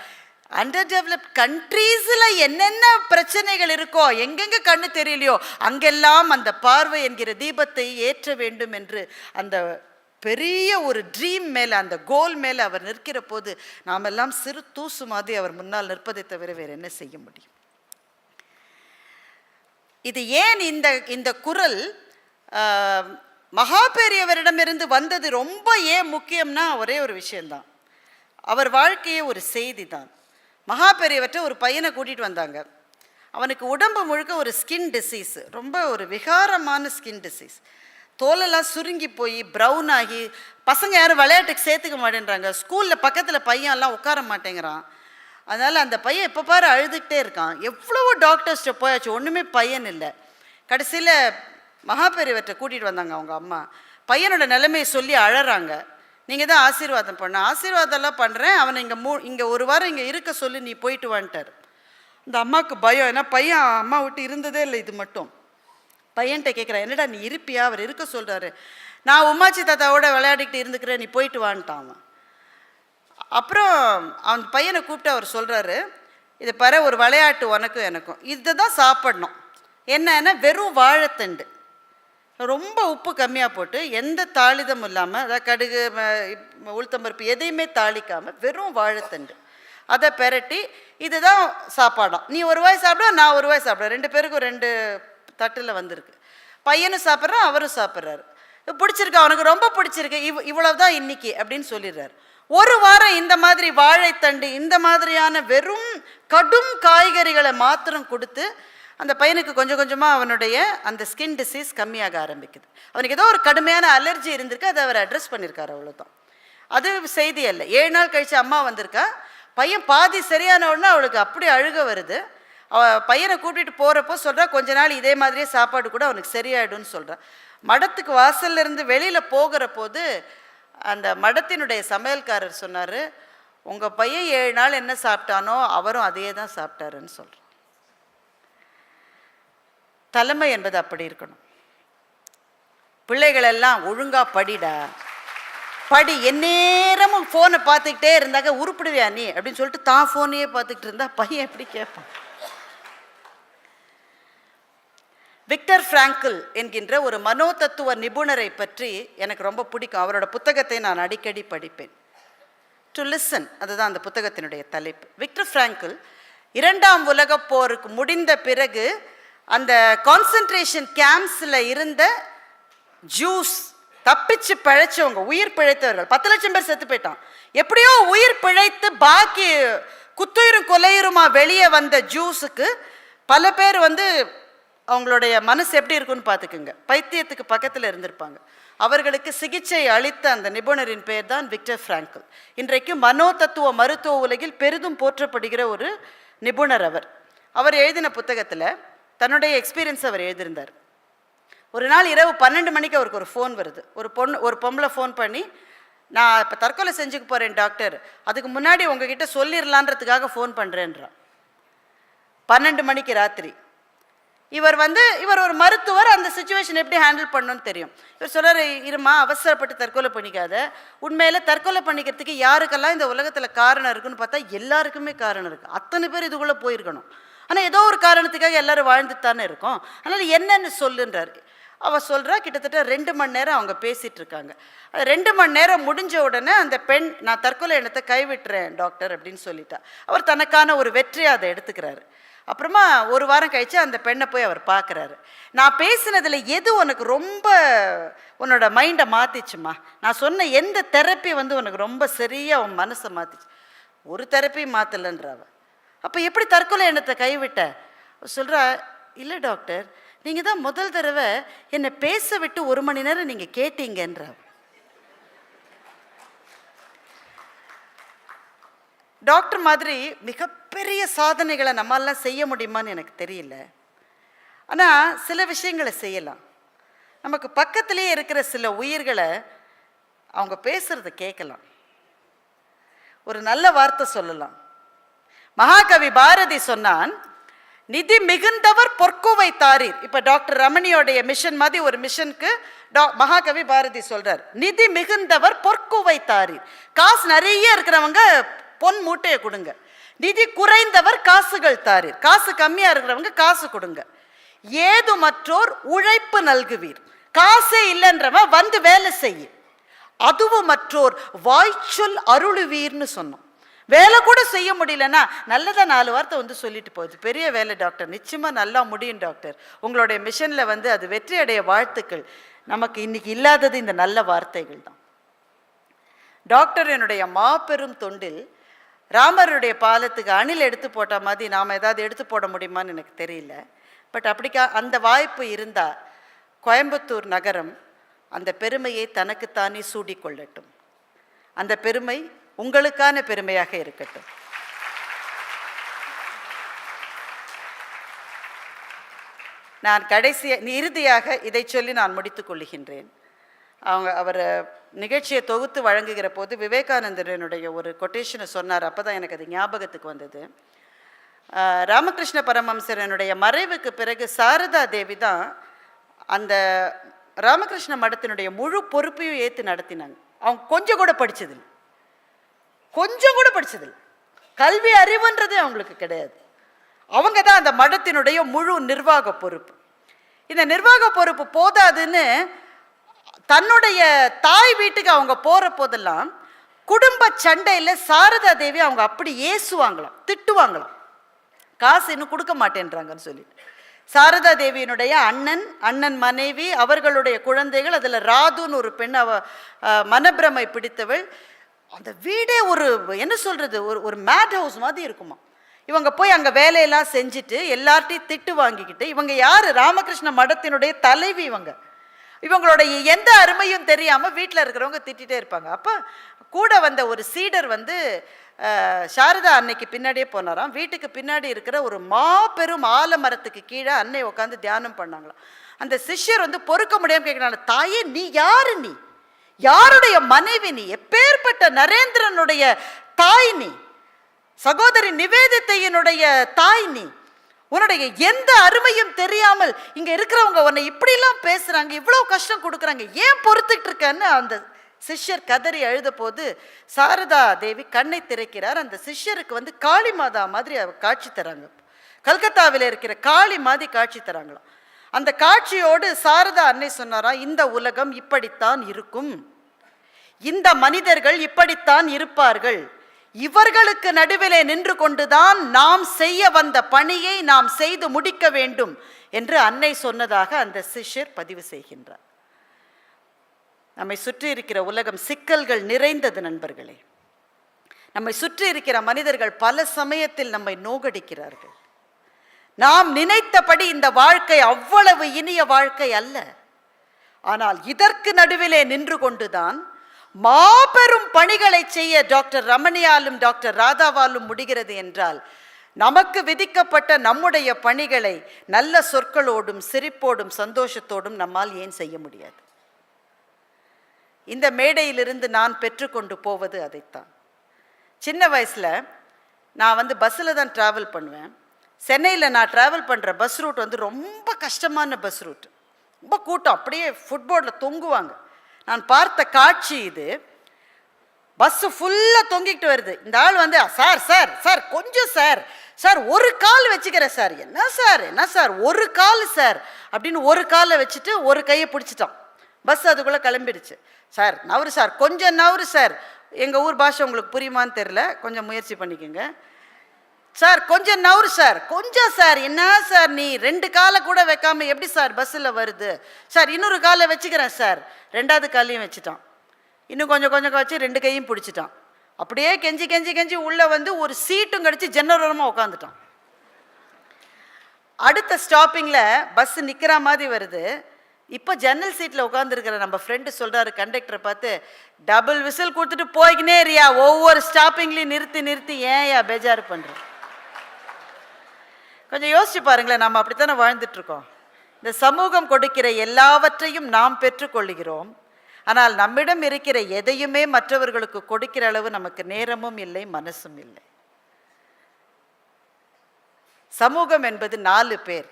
அண்டர் டெவலப்ட் கண்ட்ரீஸில் என்னென்ன பிரச்சனைகள் இருக்கோ, எங்கெங்கே கண்ணு தெரியலையோ அங்கெல்லாம் அந்த பார்வை என்கிற தீபத்தை ஏற்ற வேண்டும் என்று அந்த பெரிய ஒரு ட்ரீம் மேலே, அந்த கோல் மேலே அவர் நிற்கிற போது நாமெல்லாம் சிறு தூசு மாதிரி அவர் முன்னால் நிற்பதை தவிர வேறு என்ன செய்ய முடியும்? இது ஏன் இந்த குரல் மகா பெரியவரிடமிருந்து வந்தது ரொம்ப ஏன் முக்கியம்னா ஒரே ஒரு விஷயந்தான். அவர் வாழ்க்கையே ஒரு செய்தி தான். மகா பெரியவற்றை ஒரு பையனை கூட்டிகிட்டு வந்தாங்க. அவனுக்கு உடம்பு முழுக்க ஒரு ஸ்கின் டிசீஸ், ரொம்ப ஒரு விகாரமான ஸ்கின் டிசீஸ். தோலெல்லாம் சுருங்கி போய் ப்ரௌன் ஆகி, பசங்க யாரும் விளையாட்டுக்கு சேர்த்துக்க மாட்டேன்றாங்க. ஸ்கூலில் பக்கத்தில் பையன்லாம் உட்கார மாட்டேங்கிறான். அதனால் அந்த பையன் எப்போ பாரு அழுதுகிட்டே இருக்கான். எவ்வளவோ டாக்டர்ஸ்கிட்ட போயாச்சு, ஒன்றுமே பையன் இல்லை. கடைசியில் மகா பெரியவற்றை கூட்டிகிட்டு வந்தாங்க அவங்க அம்மா. பையனோட நிலைமையை சொல்லி அழறாங்க. நீங்கள் தான் ஆசீர்வாதம் பண்ண. ஆசீர்வாதம்லாம் பண்ணுறேன், அவனை இங்கே ஒரு வாரம் இங்கே இருக்க சொல்லி நீ போயிட்டு வந்துட்டார். இந்த அம்மாவுக்கு பயம், ஏன்னா பையன் அம்மா விட்டு இருந்ததே இல்லை. இது மட்டும் பையன்கிட்ட கேட்குறேன், என்னடா நீ இருப்பியா? அவர் இருக்க சொல்கிறாரு. நான் உமாச்சி தாத்தாவோட விளையாடிக்கிட்டு இருந்துக்கிறேன், நீ போயிட்டு வான்ட்டான் அவன். அப்புறம் அவன் பையனை கூப்பிட்டு அவர் சொல்கிறாரு, இது பாரு ஒரு விளையாட்டு உனக்கும் எனக்கும், இதை தான் சாப்பிடணும். என்னன்னா வெறும் வாழைத்தண்டு, ரொம்ப உப்பு கம்மியாக போட்டு, எந்த தாளிதமும் இல்லாமல், அதாவது கடுகு உளுத்தம்பருப்பு எதையுமே தாளிக்காமல் வெறும் வாழைத்தண்டு அதை பெரட்டி, இதுதான் சாப்பாடாம். நீ ஒரு வாய் சாப்பிட, நான் ஒரு வாய் சாப்பிட்றேன், 2 பேருக்கும் 2 தட்டில் வந்திருக்கு. பையனும் சாப்பிட்றான், அவரும் சாப்பிட்றாரு. பிடிச்சிருக்கு, அவனுக்கு ரொம்ப பிடிச்சிருக்கு, இவ்வளவுதான் இன்னைக்கு அப்படின்னு சொல்லிடுறாரு. ஒரு வாரம் இந்த மாதிரி வாழைத்தண்டு, இந்த மாதிரியான வெறும் கடும் காய்கறிகளை மாத்திரம் கொடுத்து அந்த பையனுக்கு கொஞ்சம் கொஞ்சமாக அவனுடைய அந்த ஸ்கின் டிசீஸ் கம்மியாக ஆரம்பிக்குது. அவனுக்கு ஏதோ ஒரு கடுமையான அலர்ஜி இருந்திருக்கு, அதை அவர் அட்ரஸ் பண்ணியிருக்காரு, அவ்வளோதான். அது செய்தி அல்ல. 7 நாள் கழித்து அம்மா வந்திருக்கா. பையன் பாதி சரியான உடனே அவளுக்கு அப்படி அழுக வருது. பையனை கூட்டிகிட்டு போகிறப்போ சொல்கிறா, கொஞ்ச நாள் இதே மாதிரியே சாப்பாடு கூட அவனுக்கு சரியாயிடும்னு சொல்கிறா. மடத்துக்கு வாசல்ல இருந்து வெளியில் போகிற போது அந்த மடத்தினுடைய சமையல்காரர் சொன்னார், உங்கள் பையன் 7 நாள் என்ன சாப்பிட்டானோ அவரும் அதையே தான் சாப்பிட்டாருன்னு சொல்கிறார். தலைமை என்பது அப்படி இருக்கணும். பிள்ளைகளெல்லாம் ஒழுங்கா படிடா, படி, எந்நேரமும் ஃபோனை பார்த்துக்கிட்டே இருந்தாக்க உருப்பிடுவியா நீ அப்படின்னு சொல்லிட்டு தான் ஃபோனையே பார்த்துக்கிட்டு இருந்தா பையன் எப்படி கேட்பான்? விக்டர் ஃப்ராங்கிள் என்கின்ற ஒரு மனோதத்துவ நிபுணரை பற்றி எனக்கு ரொம்ப பிடிக்கும். அவரோட புத்தகத்தை நான் அடிக்கடி படிப்பேன். டு லிசன், அதுதான் அந்த புத்தகத்தினுடைய தலைப்பு. விக்டர் ஃப்ராங்கிள் 2ஆம் உலகப் போருக்கு முடிந்த பிறகு அந்த கான்சன்ட்ரேஷன் கேம்ப்ஸில் இருந்த ஜூஸ் தப்பிச்சு பிழைச்சவங்க, உயிர் பிழைத்தவர்கள், 10 லட்சம் பேர் செத்து போயிட்டான். எப்படியோ உயிர் பிழைத்து பாக்கி குத்துயிரும் கொலையுருமா வெளியே வந்த ஜூஸுக்கு பல பேர் அவங்களுடைய மனசு எப்படி இருக்குன்னு பார்த்துக்குங்க, பைத்தியத்துக்கு பக்கத்தில் இருந்திருப்பாங்க. அவர்களுக்கு சிகிச்சை அளித்த அந்த நிபுணரின் பெயர் தான் விக்டர் ஃப்ராங்கிள். இன்றைக்கு மனோதத்துவ மருத்துவ உலகில் பெரிதும் போற்றப்படுகிற ஒரு நிபுணர் அவர். அவர் எழுதின புத்தகத்தில் தன்னுடைய எக்ஸ்பீரியன்ஸ் அவர் எழுதியிருந்தார். ஒரு நாள் இரவு 12 மணிக்கு அவருக்கு ஒரு ஃபோன் வருது. ஒரு பொம்பளை ஃபோன் பண்ணி, நான் இப்போ தற்கொலை செஞ்சுக்க போகிறேன் டாக்டர், அதுக்கு முன்னாடி உங்ககிட்ட சொல்லிடலான்றதுக்காக ஃபோன் பண்ணுறேன்றான். 12 மணிக்கு ராத்திரி. இவர் ஒரு மருத்துவர், அந்த சுச்சுவேஷன் எப்படி ஹேண்டில் பண்ணணும்னு தெரியும். இவர் சொல்கிறார், இருமா, அவசரப்பட்டு தற்கொலை பண்ணிக்காத. உண்மையில் தற்கொலை பண்ணிக்கிறதுக்கு யாருக்கெல்லாம் இந்த உலகத்தில் காரணம் இருக்குன்னு பார்த்தா எல்லாருக்குமே காரணம் இருக்குது. அத்தனை பேர் இதுக்குள்ளே போயிருக்கணும். ஆனால் ஏதோ ஒரு காரணத்துக்காக எல்லோரும் வாழ்ந்துத்தானே இருக்கோம். அதனால் என்னன்னு சொல்லுன்றார். அவள் சொல்கிறா, கிட்டத்தட்ட 2 மணி நேரம் அவங்க பேசிகிட்டு இருக்காங்க. 2 மணி நேரம் முடிஞ்ச உடனே அந்த பெண், நான் தற்கொலை எண்ணத்தை கைவிட்டுறேன் டாக்டர் அப்படின்னு சொல்லிட்டா. அவர் தனக்கான ஒரு வெற்றியை அதை எடுத்துக்கிறாரு. அப்புறமா ஒரு வாரம் கழிச்சு அந்த பெண்ணை போய் அவர் பார்க்குறாரு. நான் பேசினதில் எது உனக்கு ரொம்ப உன்னோட மைண்டை மாற்றிச்சுமா? நான் சொன்ன எந்த தெரப்பி உனக்கு ரொம்ப சரியாக உன் மனசை மாற்றிச்சு? ஒரு தெரப்பியும் மாற்றலைன்றாவ. அப்போ எப்படி தற்கொலை எண்ணத்தை கைவிட்ட? சொல்கிறா, இல்லை டாக்டர், நீங்கள் தான் முதல் தடவை என்னை பேச விட்டு 1 மணி நேரம் நீங்கள் கேட்டீங்கன்ற. டாக்டர் மாதிரி மிகப்பெரிய சாதனைகளை நம்மளாம் செய்ய முடியுமான்னு எனக்கு தெரியல. ஆனால் சில விஷயங்களை செய்யலாம். நமக்கு பக்கத்திலேயே இருக்கிற சில உயிர்களை அவங்க பேசுகிறத கேட்கலாம். ஒரு நல்ல வார்த்தை சொல்லலாம். மகாகவி பாரதி சொன்னான், நிதி மிகுந்தவர் பொற்குவை தாரீர். இப்போ டாக்டர் ரமணியோடைய மிஷன் மாதிரி ஒரு மிஷனுக்கு மகாகவி பாரதி சொல்றார், நிதி மிகுந்தவர் பொற்குவை தாரீர். காசு நிறைய இருக்கிறவங்க பொன் மூட்டையை கொடுங்க. நிதி குறைந்தவர் காசுகள் தாரீர். காசு கம்மியா இருக்கிறவங்க காசு கொடுங்க. ஏது மற்றோர் உழைப்பு நல்குவீர். காசே இல்லைன்றவன் வேலை செய்ய. அதுவும் மற்றோர் வாய்ச்சொல் அருளுவீர்னு சொன்னோம். வேலை கூட செய்ய முடியலன்னா நல்லதா 4 வார்த்தை வந்து சொல்லிட்டு போகுது. பெரிய வேலை டாக்டர், நிச்சயமா நல்லா முடியும் டாக்டர், உங்களுடைய மிஷன்ல வந்து அது வெற்றி அடைய வாழ்த்துக்கள். நமக்கு இன்னைக்கு இல்லாதது இந்த நல்ல வார்த்தைகள் தான். டாக்டர் என்னுடைய மாபெரும் தொண்டில் ராமருடைய பாலத்துக்கு அணில் எடுத்து போட்ட மாதிரி நாம் ஏதாவது எடுத்து போட முடியுமான்னு எனக்கு தெரியல. பட் அப்படிக்கா அந்த வாய்ப்பு இருந்தால் கோயம்புத்தூர் நகரம் அந்த பெருமையை தனக்குத்தானே சூடிக்கொள்ளட்டும். அந்த பெருமை உங்களுக்கான பெருமையாக இருக்கட்டும். நான் இறுதியாக இதை சொல்லி நான் முடித்துக் கொள்ளுகின்றேன். அவர் நிகழ்ச்சியை தொகுத்து வழங்குகிற போது விவேகானந்தரனுடைய ஒரு கொட்டேஷனை சொன்னார். அப்போ தான் எனக்கு அது ஞாபகத்துக்கு வந்தது. ராமகிருஷ்ண பரமஹம்சரனுடைய மறைவுக்கு பிறகு சாரதா தேவி தான் அந்த ராமகிருஷ்ண மடத்தினுடைய முழு பொறுப்பையும் ஏற்று நடத்தினாங்க. அவங்க கொஞ்சம் கூட படித்ததில்லை, கல்வி அறிவுன்றது அவங்களுக்கு கிடையாது. அவங்க தான் அந்த மடத்தினுடைய முழு நிர்வாக பொறுப்பு. இந்த நிர்வாக பொறுப்பு போதாதுன்னு தன்னுடைய தாய் வீட்டுக்கு அவங்க போகிற போதெல்லாம் குடும்ப சண்டையில் சாரதா தேவி அவங்க அப்படி ஏசுவாங்களாம், திட்டுவாங்களாம், காசு இன்னும் கொடுக்க மாட்டேன்றாங்கன்னு சொல்லிட்டு. சாரதா தேவியினுடைய அண்ணன் மனைவி, அவர்களுடைய குழந்தைகள், அதில் ராதுன்னு ஒரு பெண், மனப்பிரமை பிடித்தவள். அந்த வீடே ஒரு என்ன சொல்கிறது, ஒரு மேட் ஹவுஸ் மாதிரி இருக்குமா. இவங்க போய் அங்கே வேலையெல்லாம் செஞ்சுட்டு எல்லார்ட்டையும் திட்டு வாங்கிக்கிட்டு, இவங்க யார், ராமகிருஷ்ண மடத்தினுடைய தலைவி. இவங்களுடைய எந்த அருமையும் தெரியாமல் வீட்டில் இருக்கிறவங்க திட்டிகிட்டே இருப்பாங்க. அப்போ கூட வந்த ஒரு சீடர் வந்து சாரதா அன்னைக்கு பின்னாடியே போனாராம். வீட்டுக்கு பின்னாடி இருக்கிற ஒரு மாபெரும் ஆலமரத்துக்கு கீழே அன்னை உட்காந்து தியானம் பண்ணாங்களாம். அந்த சிஷ்யர் வந்து பொறுக்க முடியாமல் கேட்குறாங்க, தாயே நீ யாரு, நீ யாருடைய மனைவி, நீ எப்பேற்பட்ட நரேந்திரனுடைய தாய், நீ சகோதரி நிவேதித்தையினுடைய தாய், நீ உன்னுடைய எந்த அருமையும் தெரியாமல் இங்கே இருக்கிறவங்க உன்னை இப்படிலாம் பேசுகிறாங்க, இவ்வளோ கஷ்டம் கொடுக்குறாங்க, ஏன் பொறுத்துக்கிட்டு இருக்கன்னு அந்த சிஷ்யர் கதறி அழுத போது சாரதா தேவி கண்ணை திறக்கிறார். அந்த சிஷ்யருக்கு வந்து காளி மாதா மாதிரி காட்சி தராங்க. கல்கத்தாவில் இருக்கிற காளி மாதிரி காட்சி தராங்களாம். அந்த காட்சியோடு சாரதா அன்னை சொன்னாராம், இந்த உலகம் இப்படித்தான் இருக்கும், இந்த மனிதர்கள் இப்படித்தான் இருப்பார்கள், இவர்களுக்கு நடுவிலே நின்று கொண்டுதான் நாம் செய்ய வந்த பணியை நாம் செய்து முடிக்க வேண்டும் என்று அன்னை சொன்னதாக அந்த சிஷ்யர் பதிவு செய்கின்றார். நம்மை சுற்றி இருக்கிற உலகம் சிக்கல்கள் நிறைந்தது நண்பர்களே. நம்மை சுற்றி இருக்கிற மனிதர்கள் பல சமயத்தில் நம்மை நோகடிக்கிறார்கள். நாம் நினைத்தபடி இந்த வாழ்க்கை அவ்வளவு இனிய வாழ்க்கை அல்ல. ஆனால் இதற்கு நடுவிலே நின்று கொண்டுதான் மாபெரும் பணிகளை செய்ய டாக்டர் ரமணியாலும் டாக்டர் ராதாவாலும் முடிகிறது என்றால், நமக்கு விதிக்கப்பட்ட நம்முடைய பணிகளை நல்ல சொற்களோடும் சிரிப்போடும் சந்தோஷத்தோடும் நம்மால் ஏன் செய்ய முடியாது? இந்த மேடையிலிருந்து நான் பெற்றுக்கொண்டு போவது அதைத்தான். சின்ன வயசில் நான் வந்து பஸ்ஸில் தான் ட்ராவல் பண்ணுவேன். சென்னையில் நான் ட்ராவல் பண்ணுற பஸ் ரூட் வந்து ரொம்ப கஷ்டமான பஸ் ரூட், ரொம்ப கூட்டம், அப்படியே ஃபுட்போர்டில் தொங்குவாங்க. நான் பார்த்த காட்சி இது. பஸ்ஸு ஃபுல்லாக தொங்கிக்கிட்டு வருது. இந்த ஆள் வந்து சார் சார் சார் கொஞ்சம் சார் சார் ஒரு கால் வச்சுக்கிறேன் சார், என்ன சார் ஒரு கால் சார் அப்படின்னு ஒரு காலை வச்சுட்டு ஒரு கையை பிடிச்சிட்டான். பஸ் அதுக்குள்ளே கிளம்பிடுச்சு. சார் நவரு சார், கொஞ்சம் நவரு சார், எங்கள் ஊர் பாஷை உங்களுக்கு புரியுமான்னு தெரில, கொஞ்சம் முயற்சி பண்ணிக்கோங்க சார், கொஞ்சம் நவரு சார், கொஞ்சம் சார், என்ன சார் நீ 2 காலை கூட வைக்காம எப்படி சார் பஸ்ஸில் வருது சார், இன்னொரு காலை வச்சுக்கிறேன் சார், 2வது காலையும் வச்சுட்டான். இன்னும் கொஞ்சம் கொஞ்சம் வச்சு 2 கையும் பிடிச்சிட்டான். அப்படியே கெஞ்சி கெஞ்சி கெஞ்சி உள்ளே வந்து ஒரு சீட்டும் கிடச்சி ஜன்னரோரமாக உட்காந்துட்டான். அடுத்த ஸ்டாப்பிங்கில் பஸ்ஸு நிற்கிற மாதிரி வருது. இப்போ ஜன்னல் சீட்டில் உட்காந்துருக்கிற நம்ம ஃப்ரெண்டு சொல்கிறாரு கண்டக்டரை பார்த்து, டபுள் விசில் கொடுத்துட்டு போய்க்கினே இருயா, ஒவ்வொரு ஸ்டாப்பிங்லேயும் நிறுத்தி நிறுத்தி ஏன்யா பேஜாரு பண்ணுறோம். கொஞ்சம் யோசிச்சு பாருங்களேன், நம்ம அப்படித்தானே வாழ்ந்துட்டுருக்கோம். இந்த சமூகம் கொடுக்கிற எல்லாவற்றையும் நாம் பெற்றுக்கொள்கிறோம். ஆனால் நம்மிடம் இருக்கிற எதையுமே மற்றவர்களுக்கு கொடுக்கிற அளவு நமக்கு நேரமும் இல்லை, மனசும் இல்லை. சமூகம் என்பது 4 பேர்.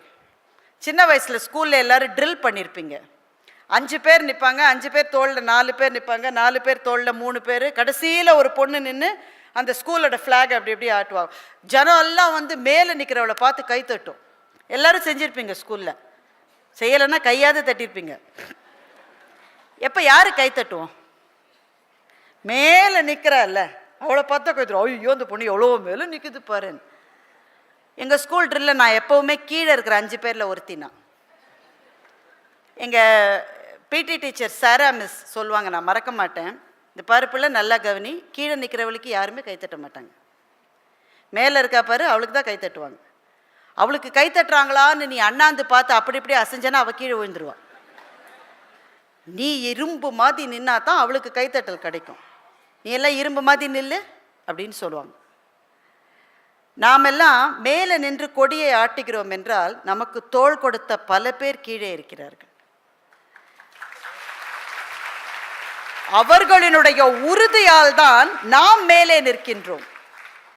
சின்ன வயசில் ஸ்கூலில் எல்லோரும் ட்ரில் பண்ணியிருப்பீங்க. 5 பேர் நிற்பாங்க, 5 பேர் தோளில் 4 பேர் நிற்பாங்க, 4 பேர் தோளில் 3 பேர், கடைசியில் ஒரு பொண்ணு நின்று அந்த ஸ்கூலோட ஃப்ளாக் அப்படி எப்படி ஆட்டுவாங்க. ஜனம் எல்லாம் வந்து மேலே நிற்கிறவளை பார்த்து கை தட்டும். எல்லோரும் செஞ்சுருப்பீங்க ஸ்கூலில், செய்யலைன்னா கையாவது தட்டியிருப்பீங்க. எப்போ யார் கை தட்டுவோம்? மேலே நிற்கிறாள்ல அவளை பார்த்தா கொஞ்சம் ஐயோ அந்த பொண்ணு எவ்வளோ மேலே நிற்குது பாருன்னு. எங்கள் ஸ்கூல் ட்ரில்லில் நான் எப்போவுமே கீழே இருக்கிற 5 பேரில் ஒருத்தினா. எங்கள் பிடி டீச்சர் சாரா மிஸ் சொல்லுவாங்க, நான் மறக்க மாட்டேன், இந்த பருப்பில் நல்லா கவனி, கீழே நிற்கிறவளுக்கு யாருமே கைத்தட்ட மாட்டாங்க, மேலே இருக்கா பாரு அவளுக்கு தான் கைத்தட்டுவாங்க. அவளுக்கு கைத்தட்டுறாங்களான்னு நீ அண்ணாந்து பார்த்து அப்படி இப்படி அசைஞ்சனா அவள் கீழே விழுந்துருவாள். நீ இரும்பு மாதிரி நின்னா தான் அவளுக்கு கைத்தட்டல் கிடைக்கும். நீ எல்லாம் இரும்பு மாதிரி நில்லு அப்படின்னு சொல்லுவாங்க. நாமெல்லாம் மேலே நின்று கொடியை ஆட்டுகிறோம் என்றால் நமக்கு தோள் கொடுத்த பல பேர் கீழே இருக்கிறார்கள். அவர்களினுடைய உறுதியால் தான் நாம் மேலே நிற்கின்றோம்.